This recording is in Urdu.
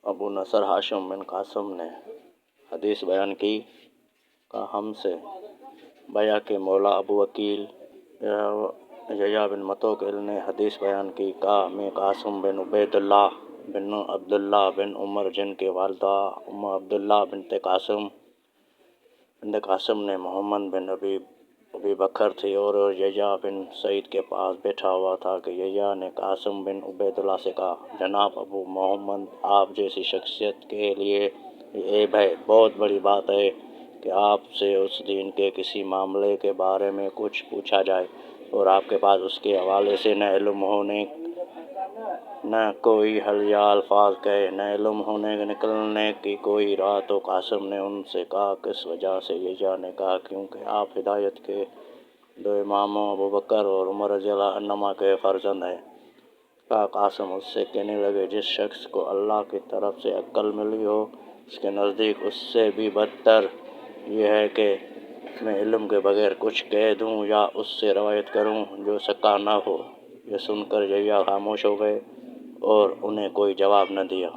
ابو نصر ہاشم بن قاسم نے حدیث بیان کی کہ ہم سے بیع کے مولا ابو وکیل یحییٰ بن متوکل نے حدیث بیان کی کہ میں قاسم بن عبید اللہ بن عبداللہ بن عمر جن کی والدہ ام عبداللہ بنت قاسم نے محمد بن ابی بکر تھی اور یحییٰ بن سعید کے پاس بیٹھا ہوا تھا کہ یحییٰ نے قاسم بن عبید اللہ سے کہا، جناب ابو محمد، آپ جیسی شخصیت کے لیے یہ عیب ہے، بہت بڑی بات ہے کہ آپ سے اس دین کے کسی معاملے کے بارے میں کچھ پوچھا جائے اور آپ کے پاس اس کے حوالے سے نہ علم ہونے نہ کوئی حلیہ الفاظ کہے، نہ علم ہونے نکلنے کی کوئی راہ۔ تو قاسم نے ان سے کہا، کس وجہ سے؟ یحییٰ نے کہا، کیونکہ آپ ہدایت کے دو اماموں ابو بکر اور عمر رضی اللہ عنہما کے فرزند ہیں۔ کہا قاسم اس سے کہنے لگے، جس شخص کو اللہ کی طرف سے عقل ملی ہو، اس کے نزدیک اس سے بھی بدتر یہ ہے کہ میں علم کے بغیر کچھ کہہ دوں یا اس سے روایت کروں جو سکا نہ ہو۔ یہ سن کر یحییٰ خاموش ہو گئے اور انہیں کوئی جواب نہ دیا۔